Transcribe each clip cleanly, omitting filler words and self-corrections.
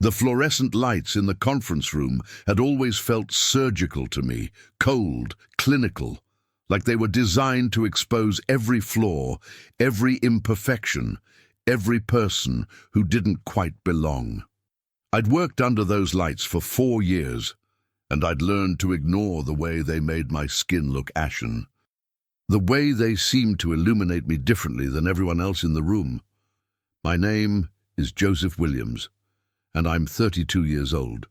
The fluorescent lights in the conference room had always felt surgical to me, cold, clinical, like they were designed to expose every flaw, every imperfection, every person who didn't quite belong. I'd worked under those lights for 4 years, and I'd learned to ignore the way they made my skin look ashen. The way they seemed to illuminate me differently than everyone else in the room. My name is Joseph Williams, and I'm 32 years old.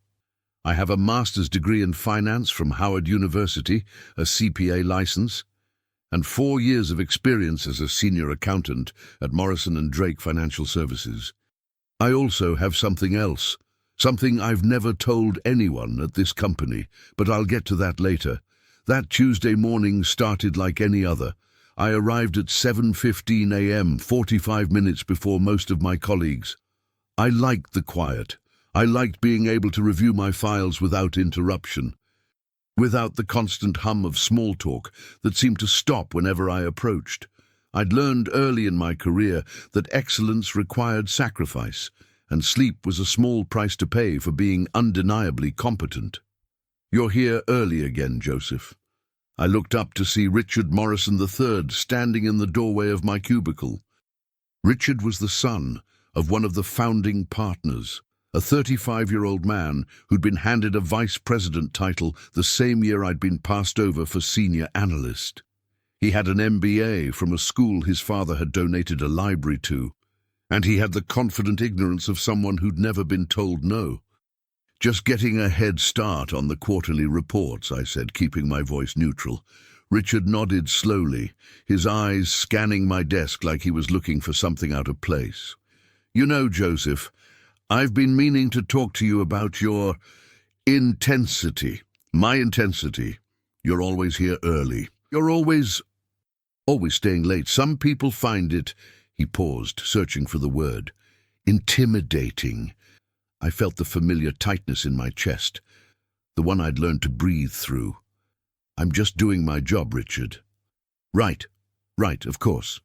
I have a master's degree in finance from Howard University, a CPA license, and 4 years of experience as a senior accountant at Morrison & Drake Financial Services. I also have something else, something I've never told anyone at this company, but I'll get to that later. That Tuesday morning started like any other. I arrived at 7:15 a.m., 45 minutes before most of my colleagues. I liked the quiet. I liked being able to review my files without interruption, without the constant hum of small talk that seemed to stop whenever I approached. I'd learned early in my career that excellence required sacrifice, and sleep was a small price to pay for being undeniably competent. "You're here early again, Joseph." I looked up to see Richard Morrison III standing in the doorway of my cubicle. Richard was the son of one of the founding partners, a 35-year-old man who'd been handed a vice president title the same year I'd been passed over for senior analyst. He had an MBA from a school his father had donated a library to, and he had the confident ignorance of someone who'd never been told no. "Just getting a head start on the quarterly reports," I said, keeping my voice neutral. Richard nodded slowly, his eyes scanning my desk like he was looking for something out of place. "You know, Joseph, I've been meaning to talk to you about your intensity. My intensity. You're always here early. You're always staying late. Some people find it," he paused, searching for the word, "intimidating." I felt the familiar tightness in my chest, the one I'd learned to breathe through. "I'm just doing my job, Richard." Right, of course."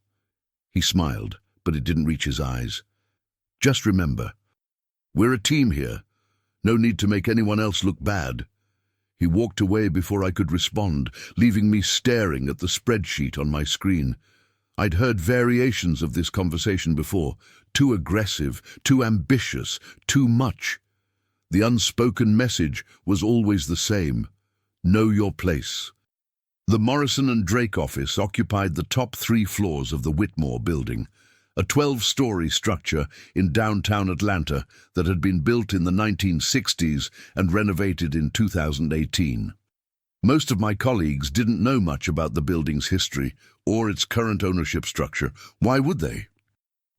He smiled, but it didn't reach his eyes. "Just remember, we're a team here. No need to make anyone else look bad." He walked away before I could respond, leaving me staring at the spreadsheet on my screen. I'd heard variations of this conversation before. Too aggressive, too ambitious, too much. The unspoken message was always the same. Know your place. The Morrison & Drake office occupied the top 3 floors of the Whitmore building, a 12-story structure in downtown Atlanta that had been built in the 1960s and renovated in 2018. Most of my colleagues didn't know much about the building's history or its current ownership structure. Why would they?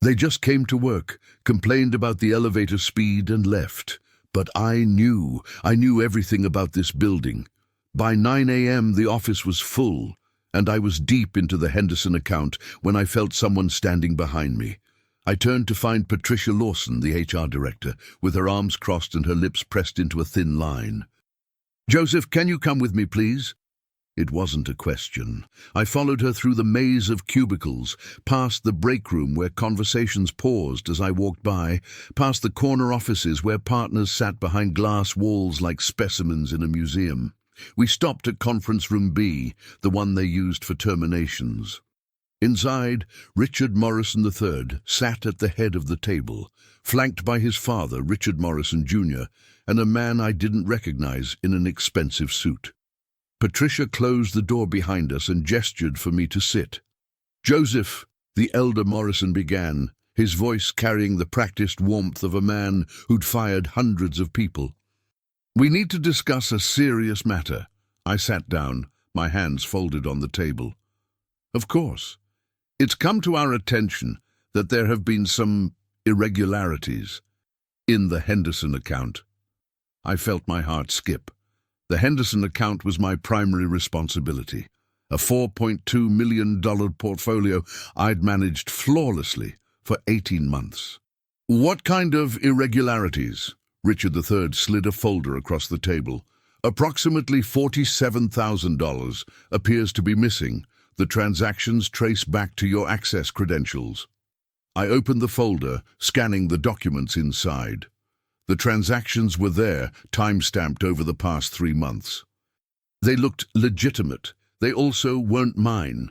They just came to work, complained about the elevator speed, and left. But I knew everything about this building. By 9 a.m. the office was full, and I was deep into the Henderson account when I felt someone standing behind me. I turned to find Patricia Lawson, the HR director, with her arms crossed and her lips pressed into a thin line. "Joseph, can you come with me, please?" It wasn't a question. I followed her through the maze of cubicles, past the break room where conversations paused as I walked by, past the corner offices where partners sat behind glass walls like specimens in a museum. We stopped at Conference Room B, the one they used for terminations. Inside, Richard Morrison III sat at the head of the table, flanked by his father, Richard Morrison Jr., and a man I didn't recognize in an expensive suit. Patricia closed the door behind us and gestured for me to sit. "Joseph," the elder Morrison began, his voice carrying the practiced warmth of a man who'd fired hundreds of people. "We need to discuss a serious matter." I sat down, my hands folded on the table. "Of course. It's come to our attention that there have been some irregularities in the Henderson account." I felt my heart skip. The Henderson account was my primary responsibility. A $4.2 million portfolio I'd managed flawlessly for 18 months. "What kind of irregularities?" Richard III slid a folder across the table. "Approximately $47,000 appears to be missing. The transactions trace back to your access credentials." I opened the folder, scanning the documents inside. The transactions were there, time-stamped over the past 3 months. They looked legitimate. They also weren't mine.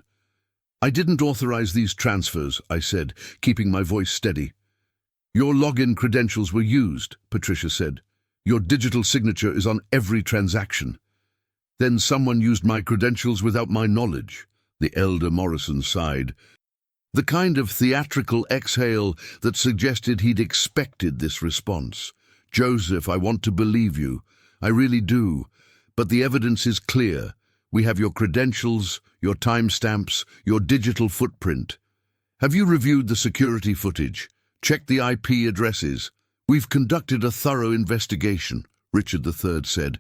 "I didn't authorize these transfers," I said, keeping my voice steady. "Your login credentials were used," Patricia said. "Your digital signature is on every transaction." "Then someone used my credentials without my knowledge," the elder Morrison sighed. The kind of theatrical exhale that suggested he'd expected this response. "Joseph, I want to believe you. I really do. But the evidence is clear. We have your credentials, your timestamps, your digital footprint. Have you reviewed the security footage? Checked the IP addresses? We've conducted a thorough investigation," Richard III said.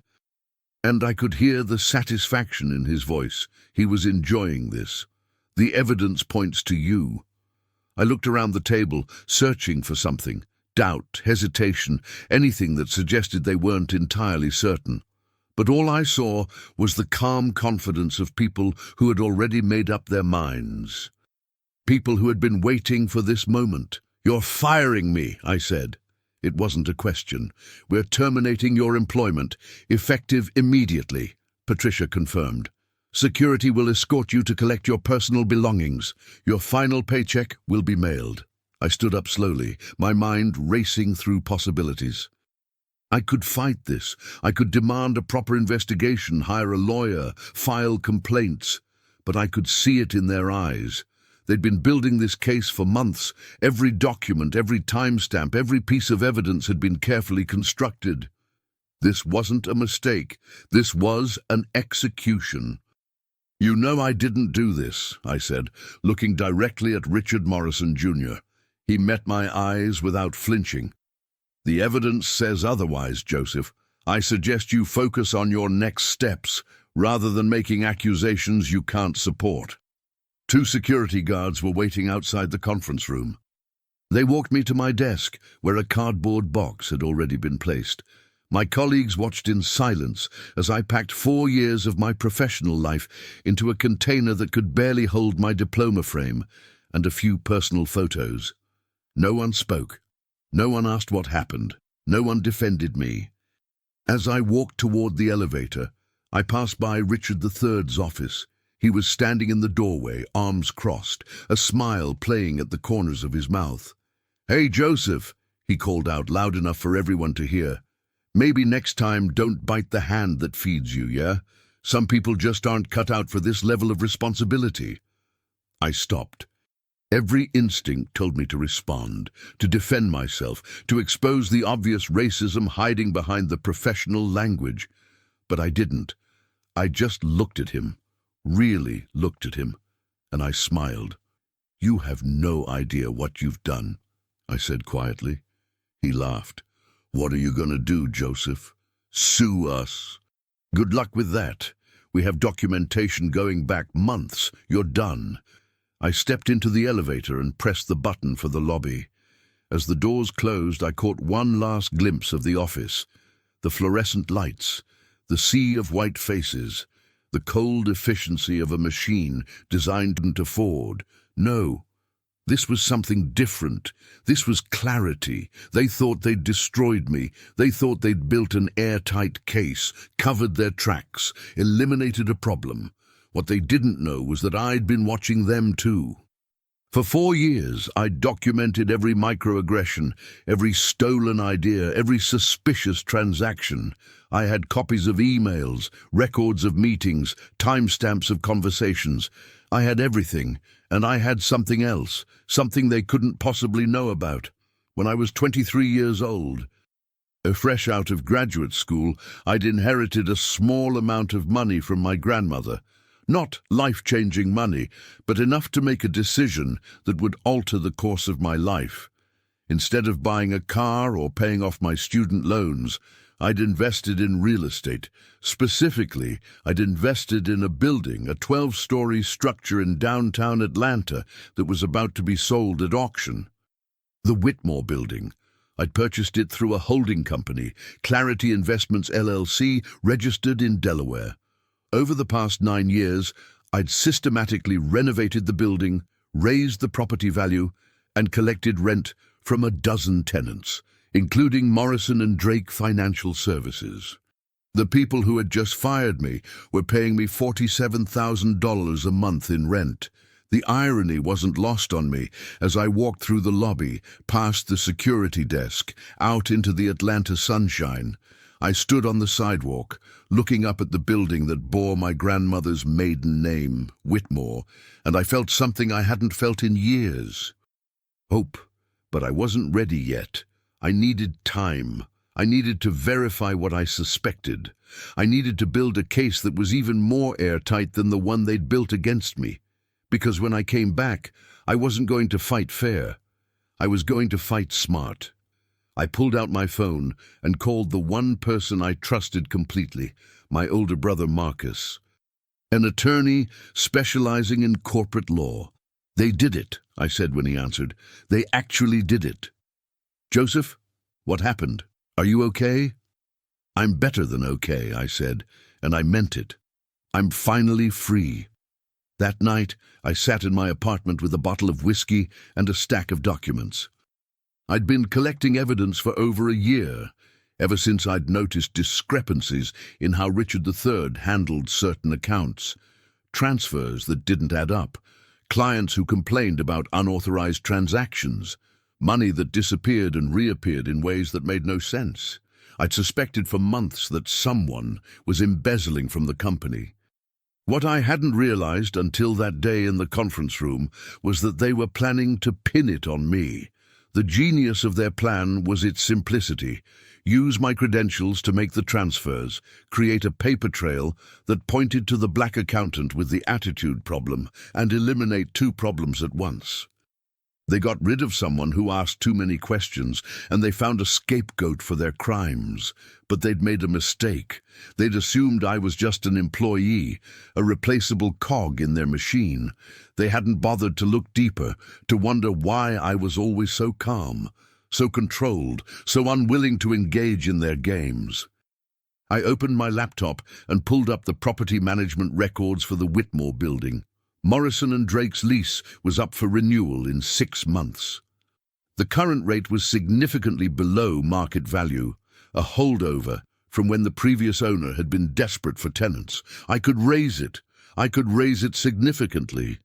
And I could hear the satisfaction in his voice. He was enjoying this. "The evidence points to you." I looked around the table, searching for something. Doubt, hesitation, anything that suggested they weren't entirely certain. But all I saw was the calm confidence of people who had already made up their minds. People who had been waiting for this moment. "You're firing me," I said. It wasn't a question. "We're terminating your employment, effective immediately," Patricia confirmed. "Security will escort you to collect your personal belongings. Your final paycheck will be mailed." I stood up slowly, my mind racing through possibilities. I could fight this. I could demand a proper investigation, hire a lawyer, file complaints. But I could see it in their eyes. They'd been building this case for months. Every document, every timestamp, every piece of evidence had been carefully constructed. This wasn't a mistake. This was an execution. "You know I didn't do this," I said, looking directly at Richard Morrison, Jr. He met my eyes without flinching. "The evidence says otherwise, Joseph. I suggest you focus on your next steps, rather than making accusations you can't support." 2 security guards were waiting outside the conference room. They walked me to my desk, where a cardboard box had already been placed. My colleagues watched in silence as I packed 4 years of my professional life into a container that could barely hold my diploma frame and a few personal photos. No one spoke. No one asked what happened. No one defended me. As I walked toward the elevator, I passed by Richard III's office. He was standing in the doorway, arms crossed, a smile playing at the corners of his mouth. "Hey, Joseph," he called out loud enough for everyone to hear. "Maybe next time don't bite the hand that feeds you, yeah? Some people just aren't cut out for this level of responsibility." I stopped. Every instinct told me to respond, to defend myself, to expose the obvious racism hiding behind the professional language. But I didn't. I just looked at him, really looked at him, and I smiled. "You have no idea what you've done," I said quietly. He laughed. "What are you going to do, Joseph? Sue us?" "Good luck with that. We have documentation going back months. You're done." I stepped into the elevator and pressed the button for the lobby. As the doors closed, I caught one last glimpse of the office. The fluorescent lights, the sea of white faces, the cold efficiency of a machine designed to afford. No, this was something different. This was clarity. They thought they'd destroyed me. They thought they'd built an airtight case, covered their tracks, eliminated a problem. What they didn't know was that I'd been watching them too. For 4 years, I'd documented every microaggression, every stolen idea, every suspicious transaction. I had copies of emails, records of meetings, timestamps of conversations. I had everything, and I had something else, something they couldn't possibly know about. When I was 23 years old, fresh out of graduate school, I'd inherited a small amount of money from my grandmother. Not life-changing money, but enough to make a decision that would alter the course of my life. Instead of buying a car or paying off my student loans, I'd invested in real estate. Specifically, I'd invested in a building, a 12-story structure in downtown Atlanta that was about to be sold at auction. The Whitmore Building. I'd purchased it through a holding company, Clarity Investments LLC, registered in Delaware. Over the past 9 years, I'd systematically renovated the building, raised the property value, and collected rent from a dozen tenants. including Morrison and Drake Financial Services. The people who had just fired me were paying me $47,000 a month in rent. The irony wasn't lost on me as I walked through the lobby, past the security desk, out into the Atlanta sunshine. I stood on the sidewalk, looking up at the building that bore my grandmother's maiden name, Whitmore, and I felt something I hadn't felt in years. Hope, but I wasn't ready yet. I needed time. I needed to verify what I suspected. I needed to build a case that was even more airtight than the one they'd built against me. Because when I came back, I wasn't going to fight fair. I was going to fight smart. I pulled out my phone and called the one person I trusted completely, my older brother Marcus, an attorney specializing in corporate law. "They did it," I said when he answered. "They actually did it." "Joseph, what happened? Are you okay?" "I'm better than okay," I said, and I meant it. "I'm finally free." That night, I sat in my apartment with a bottle of whiskey and a stack of documents. I'd been collecting evidence for over a year, ever since I'd noticed discrepancies in how Richard III handled certain accounts, transfers that didn't add up, clients who complained about unauthorized transactions, money that disappeared and reappeared in ways that made no sense. I'd suspected for months that someone was embezzling from the company. What I hadn't realized until that day in the conference room was that they were planning to pin it on me. The genius of their plan was its simplicity. Use my credentials to make the transfers, create a paper trail that pointed to the black accountant with the attitude problem, and eliminate two problems at once. They got rid of someone who asked too many questions, and they found a scapegoat for their crimes. But they'd made a mistake. They'd assumed I was just an employee, a replaceable cog in their machine. They hadn't bothered to look deeper, to wonder why I was always so calm, so controlled, so unwilling to engage in their games. I opened my laptop and pulled up the property management records for the Whitmore building. Morrison and Drake's lease was up for renewal in 6 months. The current rate was significantly below market value, a holdover from when the previous owner had been desperate for tenants. I could raise it. I could raise it significantly.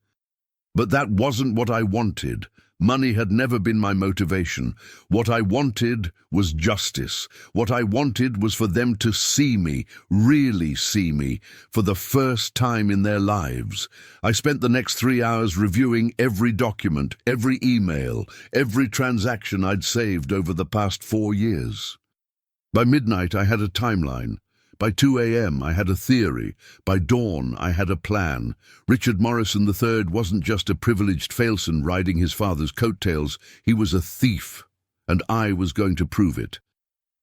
But that wasn't what I wanted. Money had never been my motivation. What I wanted was justice. What I wanted was for them to see me, really see me, for the first time in their lives. I spent the next 3 hours reviewing every document, every email, every transaction I'd saved over the past 4 years. By midnight, I had a timeline. By 2 a.m., I had a theory. By dawn, I had a plan. Richard Morrison III wasn't just a privileged Failson riding his father's coattails. He was a thief, and I was going to prove it.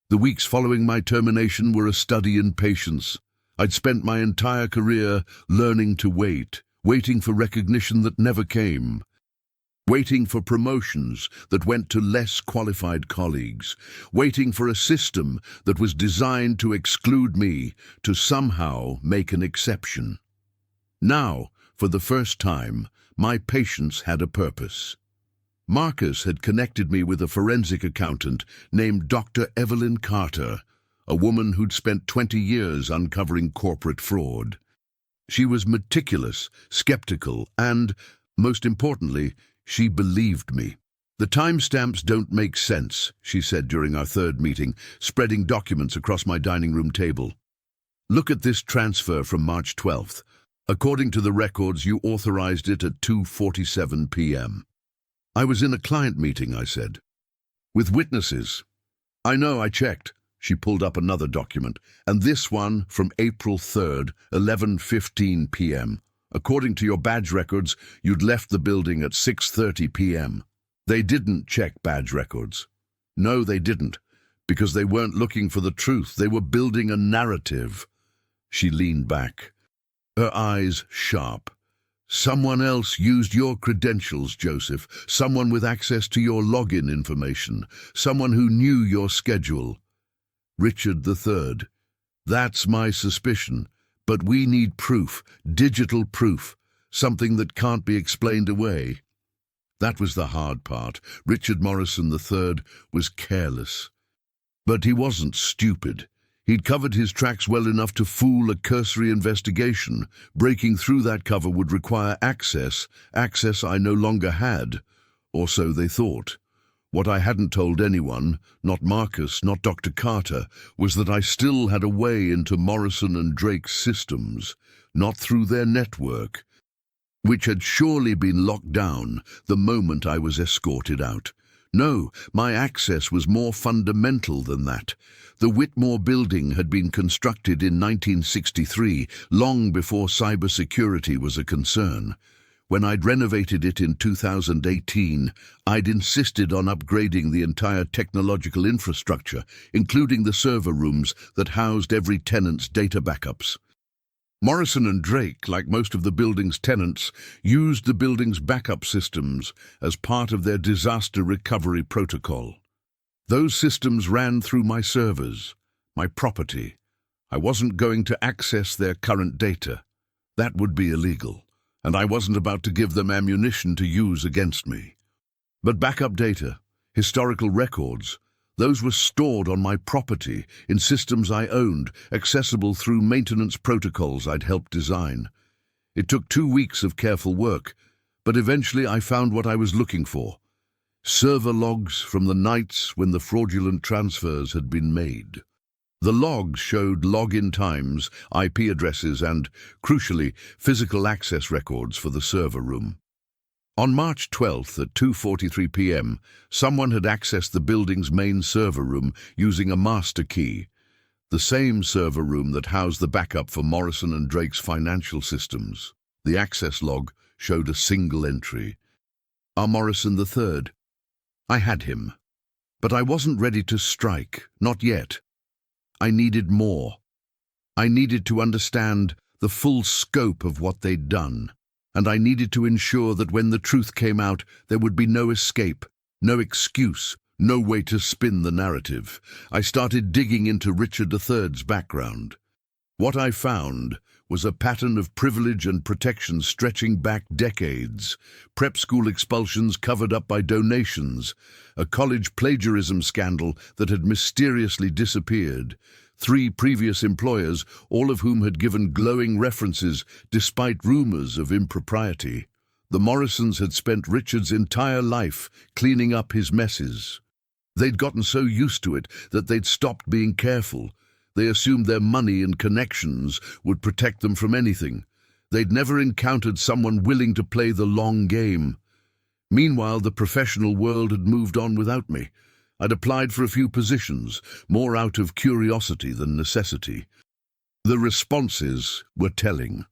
The weeks following my termination were a study in patience. I'd spent my entire career learning to wait, waiting for recognition that never came. Waiting for promotions that went to less qualified colleagues, waiting for a system that was designed to exclude me, to somehow make an exception. Now, for the first time, my patience had a purpose. Marcus had connected me with a forensic accountant named Dr. Evelyn Carter, a woman who'd spent 20 years uncovering corporate fraud. She was meticulous, skeptical, and, most importantly, she believed me. "The timestamps don't make sense," she said during our third meeting, spreading documents across my dining room table. "Look at this transfer from March 12th. According to the records, you authorized it at 2:47 p.m. "I was in a client meeting," I said. "With witnesses." "I know, I checked." She pulled up another document. "And this one from April 3rd, 11:15 p.m. According to your badge records, you'd left the building at 6:30 p.m. They didn't check badge records. No, they didn't, because they weren't looking for the truth. They were building a narrative." She leaned back, her eyes sharp. "Someone else used your credentials, Joseph. Someone with access to your login information. Someone who knew your schedule. Richard III. That's my suspicion. But we need proof, digital proof, something that can't be explained away." That was the hard part. Richard Morrison III was careless. But he wasn't stupid. He'd covered his tracks well enough to fool a cursory investigation. Breaking through that cover would require access I no longer had, or so they thought. What I hadn't told anyone, not Marcus, not Dr. Carter, was that I still had a way into Morrison and Drake's systems, not through their network, which had surely been locked down the moment I was escorted out. No, my access was more fundamental than that. The Whitmore building had been constructed in 1963, long before cybersecurity was a concern. When I'd renovated it in 2018, I'd insisted on upgrading the entire technological infrastructure, including the server rooms that housed every tenant's data backups. Morrison and Drake, like most of the building's tenants, used the building's backup systems as part of their disaster recovery protocol. Those systems ran through my servers, my property. I wasn't going to access their current data. That would be illegal, and I wasn't about to give them ammunition to use against me. But backup data, historical records, those were stored on my property in systems I owned, accessible through maintenance protocols I'd helped design. It took 2 weeks of careful work, but eventually I found what I was looking for. Server logs from the nights when the fraudulent transfers had been made. The logs showed login times, IP addresses, and, crucially, physical access records for the server room. On March 12th at 2:43 p.m., someone had accessed the building's main server room using a master key, the same server room that housed the backup for Morrison and Drake's financial systems. The access log showed a single entry. R. Morrison III. I had him. But I wasn't ready to strike, not yet. I needed more. I needed to understand the full scope of what they'd done, and I needed to ensure that when the truth came out, there would be no escape, no excuse, no way to spin the narrative. I started digging into Richard III's background. What I found was a pattern of privilege and protection stretching back decades, prep school expulsions covered up by donations, a college plagiarism scandal that had mysteriously disappeared, 3 previous employers, all of whom had given glowing references despite rumors of impropriety. The Morrisons had spent Richard's entire life cleaning up his messes. They'd gotten so used to it that they'd stopped being careful. They assumed their money and connections would protect them from anything. They'd never encountered someone willing to play the long game. Meanwhile, the professional world had moved on without me. I'd applied for a few positions, more out of curiosity than necessity. The responses were telling.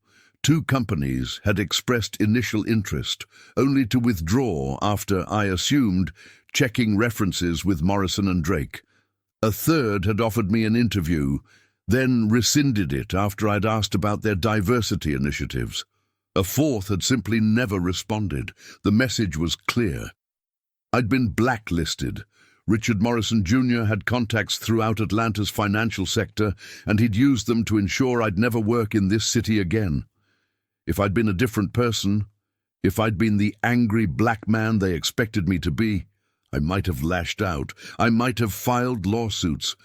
2 companies had expressed initial interest, only to withdraw after, I assumed, checking references with Morrison and Drake. A third had offered me an interview, then rescinded it after I'd asked about their diversity initiatives. A fourth had simply never responded. The message was clear. I'd been blacklisted. Richard Morrison Jr. had contacts throughout Atlanta's financial sector, and he'd used them to ensure I'd never work in this city again. If I'd been a different person, if I'd been the angry black man they expected me to be, I might have lashed out. I might have filed lawsuits,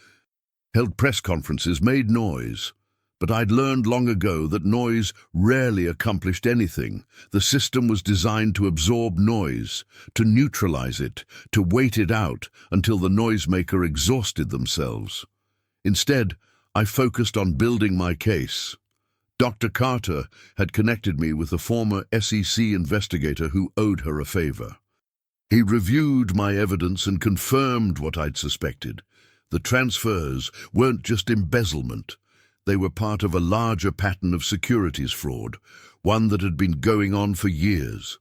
held press conferences, made noise. But I'd learned long ago that noise rarely accomplished anything. The system was designed to absorb noise, to neutralize it, to wait it out until the noisemaker exhausted themselves. Instead, I focused on building my case. Dr. Carter had connected me with a former SEC investigator who owed her a favor. He reviewed my evidence and confirmed what I'd suspected. The transfers weren't just embezzlement. They were part of a larger pattern of securities fraud, one that had been going on for years.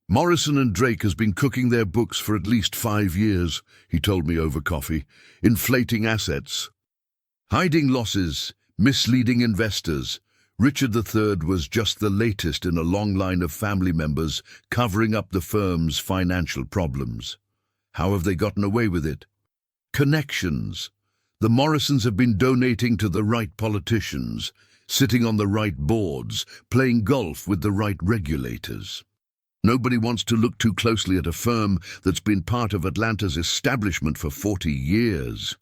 Morrison and Drake has been cooking their books for at least 5 years, he told me over coffee, inflating assets, hiding losses, misleading investors. Richard III was just the latest in a long line of family members covering up the firm's financial problems. How have they gotten away with it? Connections. The Morrisons have been donating to the right politicians, sitting on the right boards, playing golf with the right regulators. Nobody wants to look too closely at a firm that's been part of Atlanta's establishment for 40 years.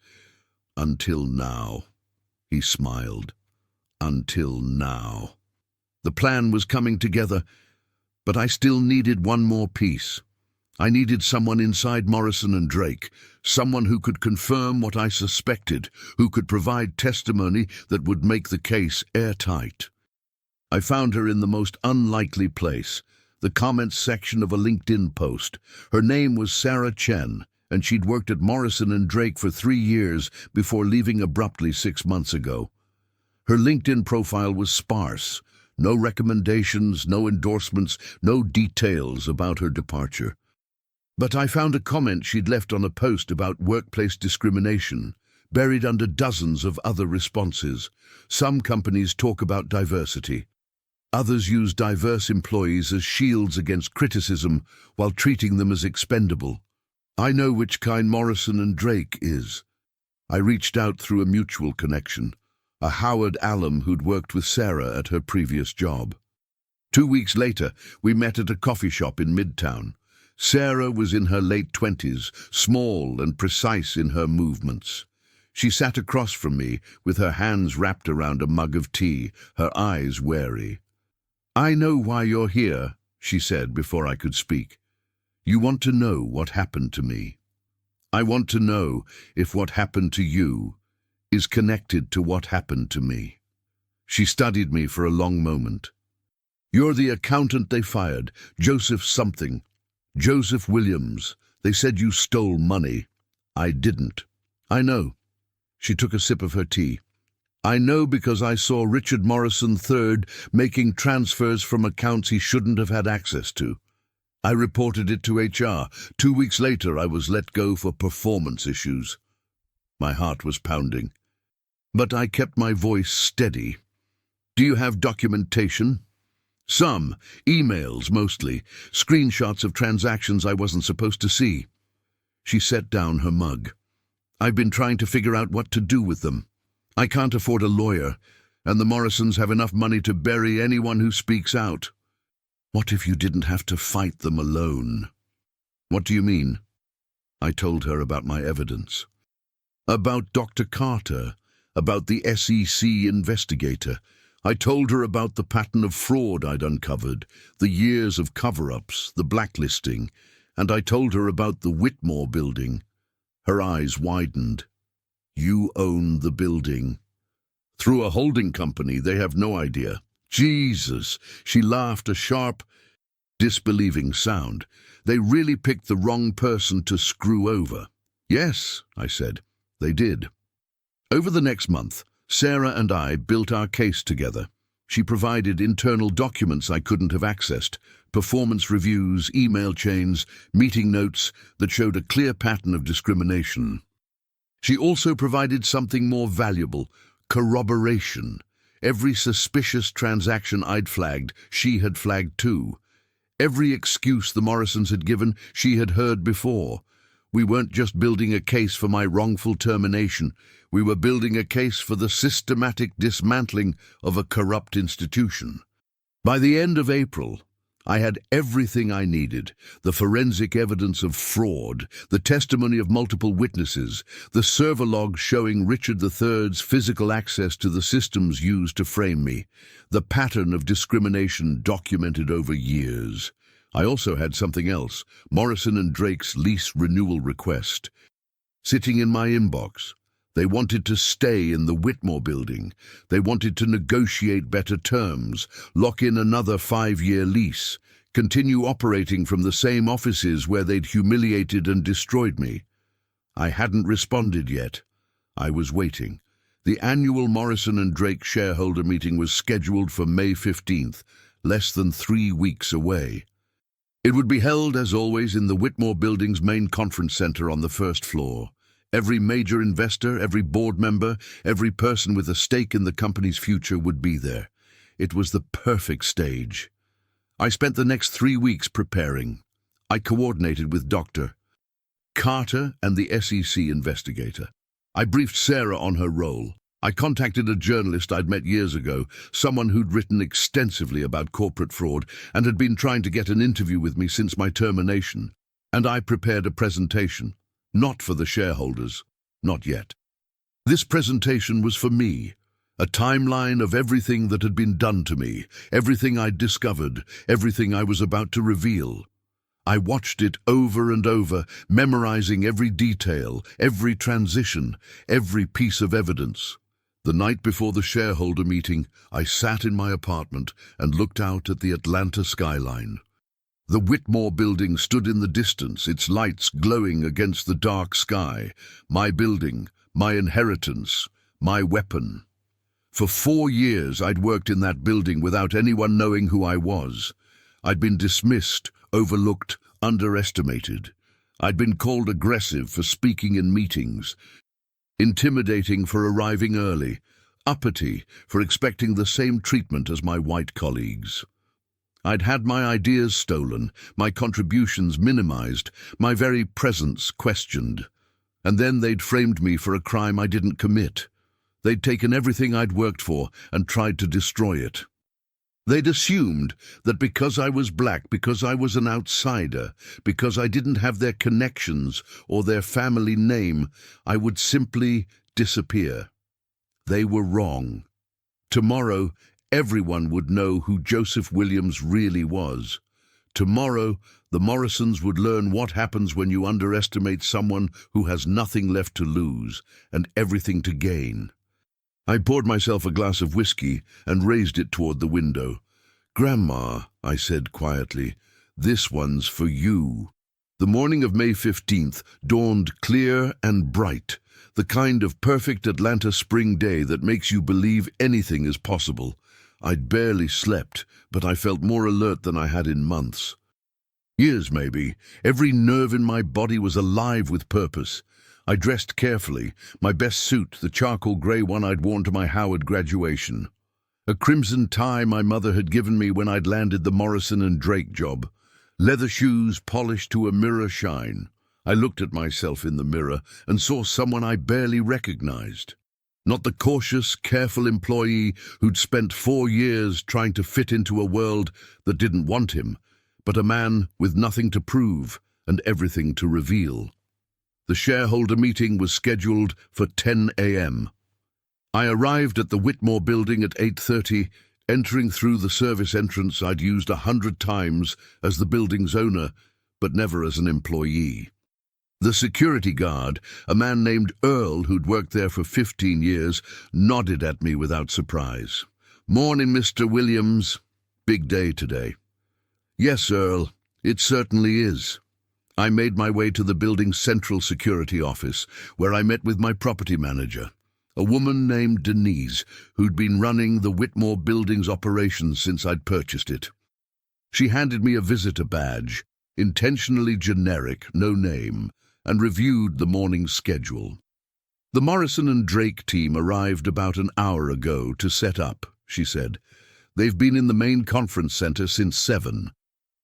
Until now. He smiled. Until now. The plan was coming together, but I still needed one more piece. I needed someone inside Morrison & Drake, someone who could confirm what I suspected, who could provide testimony that would make the case airtight. I found her in the most unlikely place, the comments section of a LinkedIn post. Her name was Sarah Chen, and she'd worked at Morrison & Drake for 3 years before leaving abruptly 6 months ago. Her LinkedIn profile was sparse. No recommendations, no endorsements, no details about her departure. But I found a comment she'd left on a post about workplace discrimination, buried under dozens of other responses. Some companies talk about diversity. Others use diverse employees as shields against criticism while treating them as expendable. I know which kind Morrison & Drake is. I reached out through a mutual connection, a Howard alum who'd worked with Sarah at her previous job. 2 weeks later, we met at a coffee shop in Midtown. Sarah was in her late 20s, small and precise in her movements. She sat across from me, with her hands wrapped around a mug of tea, her eyes wary. "I know why you're here," she said before I could speak. "You want to know what happened to me. I want to know if what happened to you is connected to what happened to me." She studied me for a long moment. "You're the accountant they fired, Joseph something. Joseph Williams. They said you stole money. I didn't." "I know." She took a sip of her tea. "I know because I saw Richard Morrison III making transfers from accounts he shouldn't have had access to. I reported it to HR. 2 weeks later, I was let go for performance issues." My heart was pounding. But I kept my voice steady. "Do you have documentation?" "Some. Emails, mostly. Screenshots of transactions I wasn't supposed to see." She set down her mug. "I've been trying to figure out what to do with them. I can't afford a lawyer, and the Morrisons have enough money to bury anyone who speaks out." "What if you didn't have to fight them alone?" "What do you mean?" I told her about my evidence. About Dr. Carter, about the SEC investigator. I told her about the pattern of fraud I'd uncovered, the years of cover-ups, the blacklisting, and I told her about the Whitmore building. Her eyes widened. "You own the building." "Through a holding company, they have no idea." "Jesus!" She laughed, a sharp, disbelieving sound. "They really picked the wrong person to screw over." "Yes," I said, "they did." Over the next month, Sarah and I built our case together. She provided internal documents I couldn't have accessed, performance reviews, email chains, meeting notes that showed a clear pattern of discrimination. She also provided something more valuable, corroboration. Every suspicious transaction I'd flagged, she had flagged too. Every excuse the Morrisons had given, she had heard before. We weren't just building a case for my wrongful termination. We were building a case for the systematic dismantling of a corrupt institution. By the end of April, I had everything I needed: the forensic evidence of fraud, the testimony of multiple witnesses, the server logs showing Richard III's physical access to the systems used to frame me, the pattern of discrimination documented over years. I also had something else: Morrison & Drake's lease renewal request. Sitting in my inbox. They wanted to stay in the Whitmore building. They wanted to negotiate better terms, lock in another 5-year lease, continue operating from the same offices where they'd humiliated and destroyed me. I hadn't responded yet. I was waiting. The annual Morrison & Drake shareholder meeting was scheduled for May 15th, less than 3 weeks away. It would be held, as always, in the Whitmore building's main conference center on the first floor. Every major investor, every board member, every person with a stake in the company's future would be there. It was the perfect stage. I spent the next 3 weeks preparing. I coordinated with Dr. Carter and the SEC investigator. I briefed Sarah on her role. I contacted a journalist I'd met years ago, someone who'd written extensively about corporate fraud and had been trying to get an interview with me since my termination. And I prepared a presentation, not for the shareholders, not yet. This presentation was for me, a timeline of everything that had been done to me, everything I'd discovered, everything I was about to reveal. I watched it over and over, memorizing every detail, every transition, every piece of evidence. The night before the shareholder meeting, I sat in my apartment and looked out at the Atlanta skyline. The Whitmore building stood in the distance, its lights glowing against the dark sky. My building, my inheritance, my weapon. For 4 years I'd worked in that building without anyone knowing who I was. I'd been dismissed, overlooked, underestimated. I'd been called aggressive for speaking in meetings, intimidating for arriving early, uppity for expecting the same treatment as my white colleagues. I'd had my ideas stolen, my contributions minimized, my very presence questioned. And then they'd framed me for a crime I didn't commit. They'd taken everything I'd worked for and tried to destroy it. They'd assumed that because I was black, because I was an outsider, because I didn't have their connections or their family name, I would simply disappear. They were wrong. Tomorrow, everyone would know who Joseph Williams really was. Tomorrow, the Morrisons would learn what happens when you underestimate someone who has nothing left to lose and everything to gain. I poured myself a glass of whiskey and raised it toward the window. "Grandma," I said quietly, "this one's for you." The morning of May 15th dawned clear and bright, the kind of perfect Atlanta spring day that makes you believe anything is possible. I'd barely slept, but I felt more alert than I had in months. Years, maybe. Every nerve in my body was alive with purpose. I dressed carefully, my best suit, the charcoal grey one I'd worn to my Howard graduation. A crimson tie my mother had given me when I'd landed the Morrison and Drake job. Leather shoes polished to a mirror shine. I looked at myself in the mirror and saw someone I barely recognized. Not the cautious, careful employee who'd spent 4 years trying to fit into a world that didn't want him, but a man with nothing to prove and everything to reveal. The shareholder meeting was scheduled for 10 a.m. I arrived at the Whitmore building at 8:30, entering through the service entrance I'd used 100 times as the building's owner, but never as an employee. The security guard, a man named Earl who'd worked there for 15 years, nodded at me without surprise. "Morning, Mr. Williams. Big day today." "Yes, Earl, it certainly is." I made my way to the building's central security office, where I met with my property manager, a woman named Denise, who'd been running the Whitmore building's operations since I'd purchased it. She handed me a visitor badge, intentionally generic, no name, and reviewed the morning's schedule. "The Morrison and Drake team arrived about an hour ago to set up," she said. "They've been in the main conference center since 7.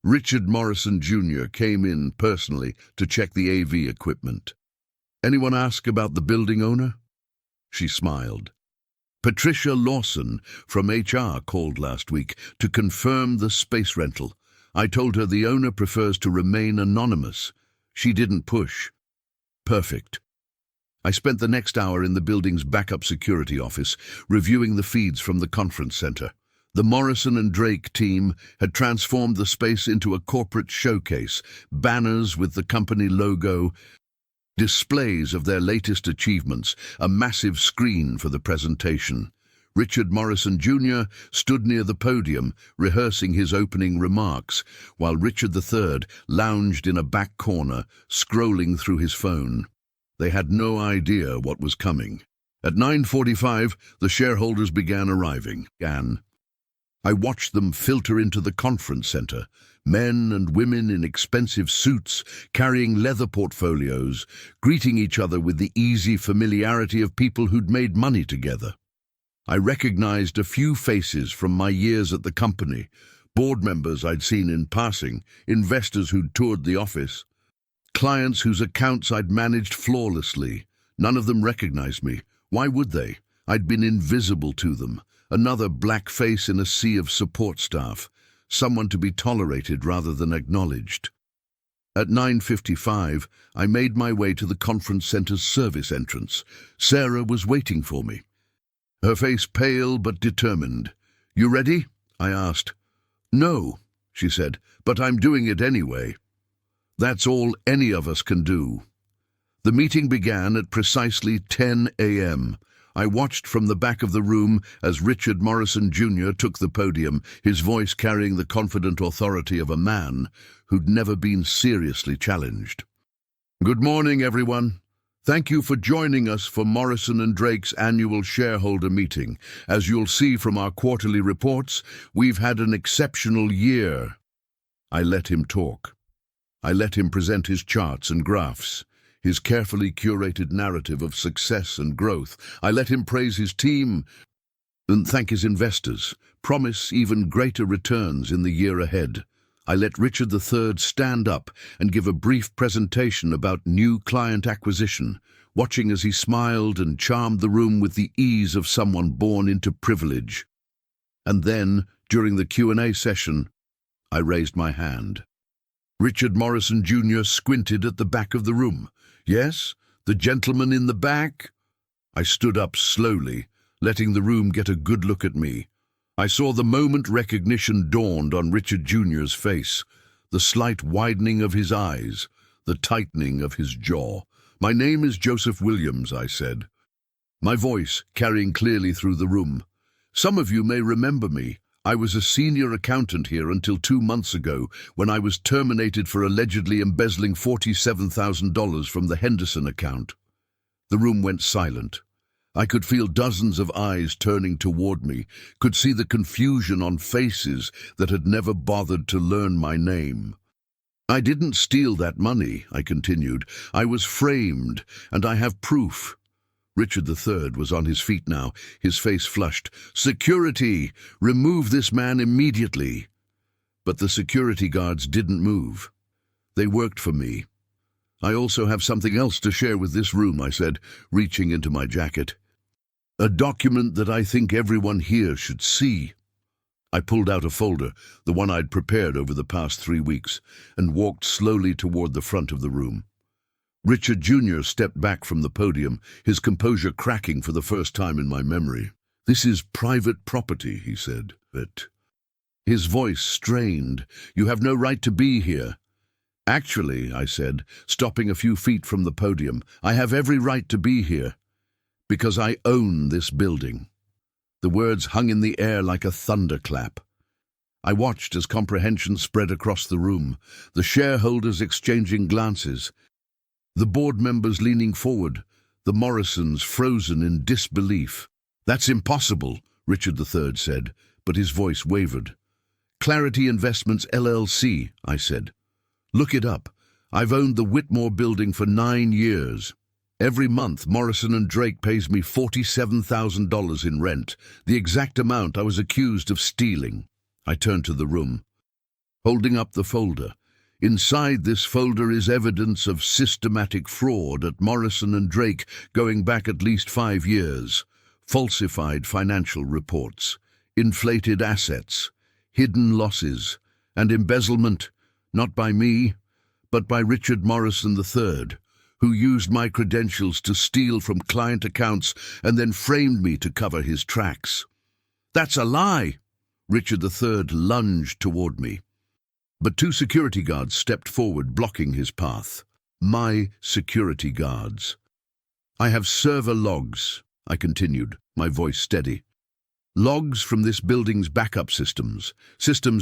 Richard Morrison Jr. came in personally to check the AV equipment. Anyone ask about the building owner?" She smiled. "Patricia Lawson from HR called last week to confirm the space rental. I told her the owner prefers to remain anonymous. She didn't push." "Perfect." I spent the next hour in the building's backup security office, reviewing the feeds from the conference center. The Morrison and Drake team had transformed the space into a corporate showcase, banners with the company logo, displays of their latest achievements, a massive screen for the presentation. Richard Morrison Jr. stood near the podium, rehearsing his opening remarks, while Richard III lounged in a back corner, scrolling through his phone. They had no idea what was coming. At 9:45, the shareholders began arriving. I watched them filter into the conference center, men and women in expensive suits, carrying leather portfolios, greeting each other with the easy familiarity of people who'd made money together. I recognized a few faces from my years at the company, board members I'd seen in passing, investors who'd toured the office, clients whose accounts I'd managed flawlessly. None of them recognized me. Why would they? I'd been invisible to them, another black face in a sea of support staff, someone to be tolerated rather than acknowledged. At 9:55, I made my way to the conference center's service entrance. Sarah was waiting for me, her face pale but determined. "You ready?" I asked. "No," she said, "but I'm doing it anyway." That's all any of us can do. The meeting began at precisely 10 a.m. I watched from the back of the room as Richard Morrison Jr. took the podium, his voice carrying the confident authority of a man who'd never been seriously challenged. "Good morning, everyone. Thank you for joining us for Morrison & Drake's annual shareholder meeting. As you'll see from our quarterly reports, we've had an exceptional year." I let him talk. I let him present his charts and graphs, his carefully curated narrative of success and growth. I let him praise his team and thank his investors, promise even greater returns in the year ahead. I let Richard III stand up and give a brief presentation about new client acquisition, watching as he smiled and charmed the room with the ease of someone born into privilege. And then, during the Q&A session, I raised my hand. Richard Morrison Jr. squinted at the back of the room. "Yes, the gentleman in the back?" I stood up slowly, letting the room get a good look at me. I saw the moment recognition dawned on Richard Jr.'s face, the slight widening of his eyes, the tightening of his jaw. "My name is Joseph Williams," I said, my voice carrying clearly through the room. "Some of you may remember me. I was a senior accountant here until 2 months ago, when I was terminated for allegedly embezzling $47,000 from the Henderson account." The room went silent. I could feel dozens of eyes turning toward me, could see the confusion on faces that had never bothered to learn my name. "I didn't steal that money," I continued. "I was framed, and I have proof." Richard III was on his feet now, his face flushed. "Security! Remove this man immediately!" But the security guards didn't move. They worked for me. "I also have something else to share with this room," I said, reaching into my jacket. "A document that I think everyone here should see." I pulled out a folder, the one I'd prepared over the past 3 weeks, and walked slowly toward the front of the room. Richard Jr. stepped back from the podium, his composure cracking for the first time in my memory. "This is private property," he said. His voice strained. "You have no right to be here." "Actually," I said, stopping a few feet from the podium, "I have every right to be here, because I own this building." The words hung in the air like a thunderclap. I watched as comprehension spread across the room, the shareholders exchanging glances, the board members leaning forward, the Morrisons frozen in disbelief. "That's impossible," Richard III said, but his voice wavered. "Clarity Investments LLC," I said. "Look it up. I've owned the Whitmore building for 9 years. Every month, Morrison & Drake pays me $47,000 in rent, the exact amount I was accused of stealing." I turned to the room, holding up the folder. "Inside this folder is evidence of systematic fraud at Morrison & Drake going back at least 5 years. Falsified financial reports, inflated assets, hidden losses, and embezzlement, not by me, but by Richard Morrison III, who used my credentials to steal from client accounts and then framed me to cover his tracks." "That's a lie!" Richard III lunged toward me. But 2 security guards stepped forward, blocking his path. My security guards. "I have server logs," I continued, my voice steady. "Logs from this building's backup systems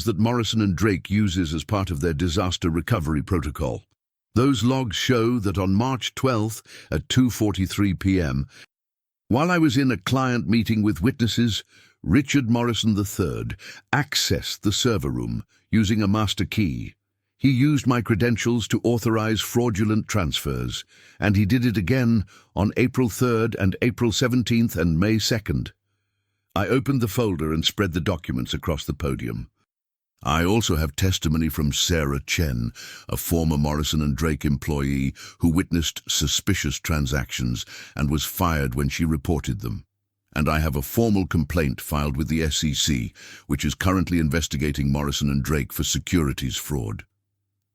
that Morrison & Drake uses as part of their disaster recovery protocol. Those logs show that on March 12th at 2:43 p.m., while I was in a client meeting with witnesses, Richard Morrison III accessed the server room using a master key. He used my credentials to authorize fraudulent transfers, and he did it again on April 3rd and April 17th and May 2nd. I opened the folder and spread the documents across the podium. I also have testimony from Sarah Chen, a former Morrison & Drake employee who witnessed suspicious transactions and was fired when she reported them. and I have a formal complaint filed with the SEC, which is currently investigating Morrison and Drake for securities fraud."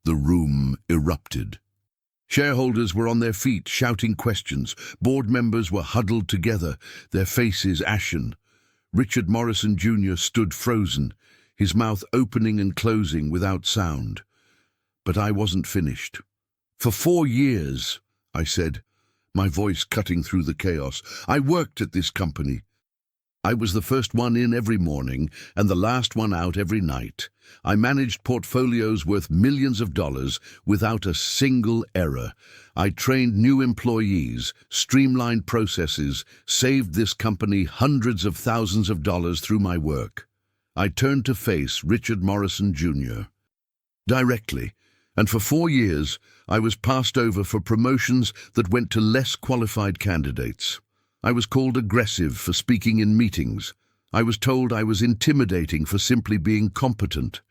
The room erupted. Shareholders were on their feet, shouting questions. Board members were huddled together, their faces ashen. Richard Morrison Jr. stood frozen, his mouth opening and closing without sound. But I wasn't finished. "For 4 years," I said, my voice cutting through the chaos, "I worked at this company. I was the first one in every morning and the last one out every night. I managed portfolios worth millions of dollars without a single error. I trained new employees, streamlined processes, saved this company hundreds of thousands of dollars through my work." I turned to face Richard Morrison Jr. directly, and for 4 years I was passed over for promotions that went to less qualified candidates. I was called aggressive for speaking in meetings. I was told I was intimidating for simply being competent.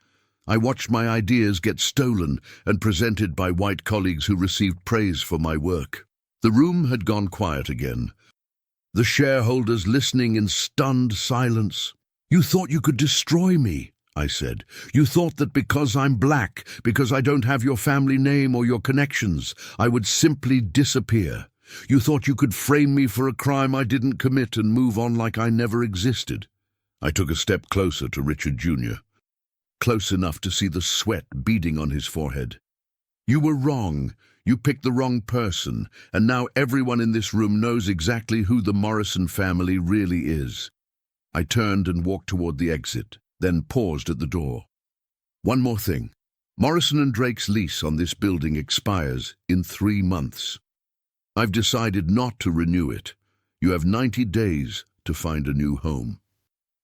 I watched my ideas get stolen and presented by white colleagues who received praise for my work. The room had gone quiet again, the shareholders listening in stunned silence. "You thought you could destroy me," I said. "You thought that because I'm black, because I don't have your family name or your connections, I would simply disappear. You thought you could frame me for a crime I didn't commit and move on like I never existed." I took a step closer to Richard Jr., close enough to see the sweat beading on his forehead. "You were wrong. You picked the wrong person, and now everyone in this room knows exactly who the Morrison family really is." I turned and walked toward the exit, then paused at the door. "One more thing. Morrison and Drake's lease on this building expires in 3 months. I've decided not to renew it. You have 90 days to find a new home."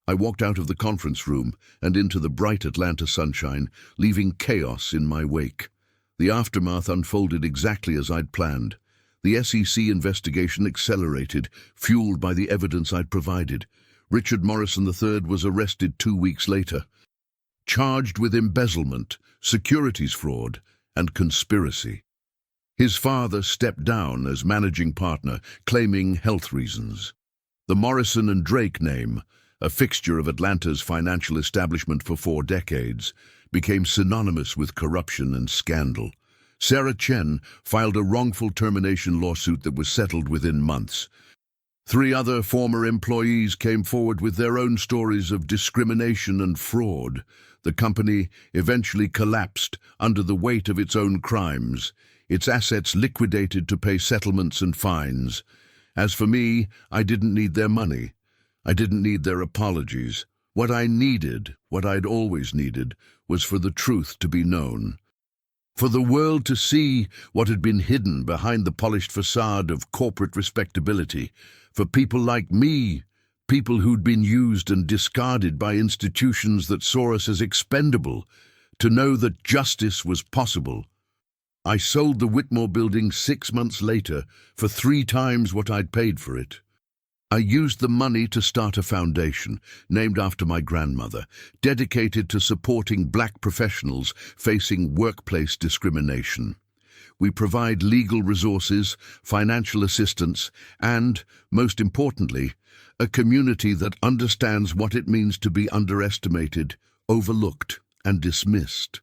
I walked out of the conference room and into the bright Atlanta sunshine, leaving chaos in my wake. The aftermath unfolded exactly as I'd planned. The SEC investigation accelerated, fueled by the evidence I'd provided. Richard Morrison III was arrested 2 weeks later, charged with embezzlement, securities fraud, and conspiracy. His father stepped down as managing partner, claiming health reasons. The Morrison and Drake name, a fixture of Atlanta's financial establishment for 4 decades, became synonymous with corruption and scandal. Sarah Chen filed a wrongful termination lawsuit that was settled within months. 3 other former employees came forward with their own stories of discrimination and fraud. The company eventually collapsed under the weight of its own crimes, its assets liquidated to pay settlements and fines. As for me, I didn't need their money. I didn't need their apologies. What I needed, what I'd always needed, was for the truth to be known. For the world to see what had been hidden behind the polished facade of corporate respectability. For people like me, people who'd been used and discarded by institutions that saw us as expendable, to know that justice was possible. I sold the Whitmore building 6 months later for 3 times what I'd paid for it. I used the money to start a foundation, named after my grandmother, dedicated to supporting black professionals facing workplace discrimination. We provide legal resources, financial assistance, and, most importantly, a community that understands what it means to be underestimated, overlooked, and dismissed.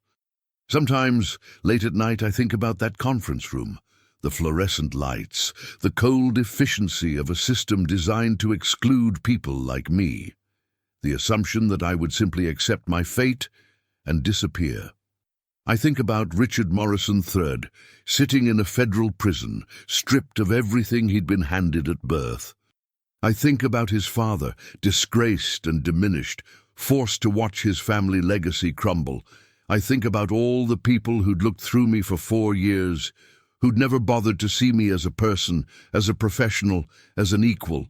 Sometimes, late at night, I think about that conference room. The fluorescent lights, the cold efficiency of a system designed to exclude people like me. The assumption that I would simply accept my fate and disappear. I think about Richard Morrison III, sitting in a federal prison, stripped of everything he'd been handed at birth. I think about his father, disgraced and diminished, forced to watch his family legacy crumble. I think about all the people who'd looked through me for 4 years, who'd never bothered to see me as a person, as a professional, as an equal.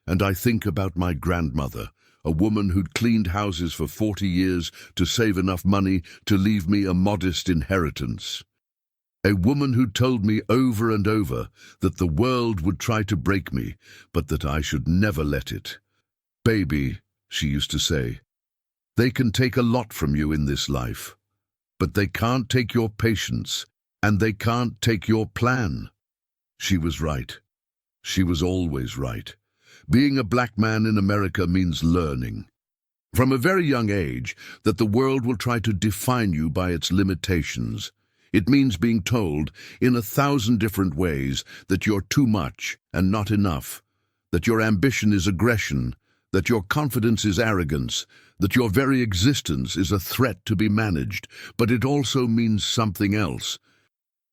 And I think about my grandmother, a woman who'd cleaned houses for 40 years to save enough money to leave me a modest inheritance. A woman who told me over and over that the world would try to break me, but that I should never let it. "Baby," she used to say, "they can take a lot from you in this life, but they can't take your patience, and they can't take your plan." She was right. She was always right. Being a black man in America means learning. From a very young age, that the world will try to define you by its limitations. It means being told, in 1,000 different ways, that you're too much and not enough, that your ambition is aggression, that your confidence is arrogance, that your very existence is a threat to be managed. But it also means something else.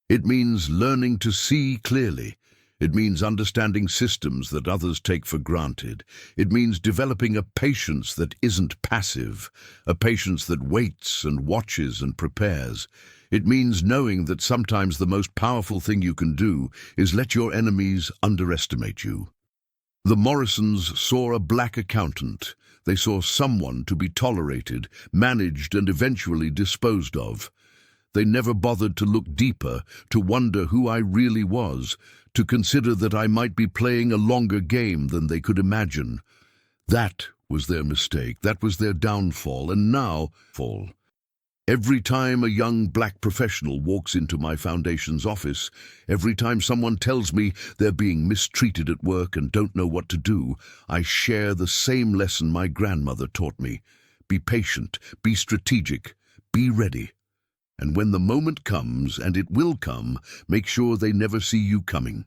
It means learning to see clearly. It means understanding systems that others take for granted. It means developing a patience that isn't passive, a patience that waits and watches and prepares. It means knowing that sometimes the most powerful thing you can do is let your enemies underestimate you. The Morrisons saw a black accountant. They saw someone to be tolerated, managed, and eventually disposed of. They never bothered to look deeper, to wonder who I really was, to consider that I might be playing a longer game than they could imagine. That was their mistake. That was their downfall, and now fall. Every time a young black professional walks into my foundation's office, every time someone tells me they're being mistreated at work and don't know what to do, I share the same lesson my grandmother taught me. Be patient, be strategic, be ready. And when the moment comes, and it will come, make sure they never see you coming.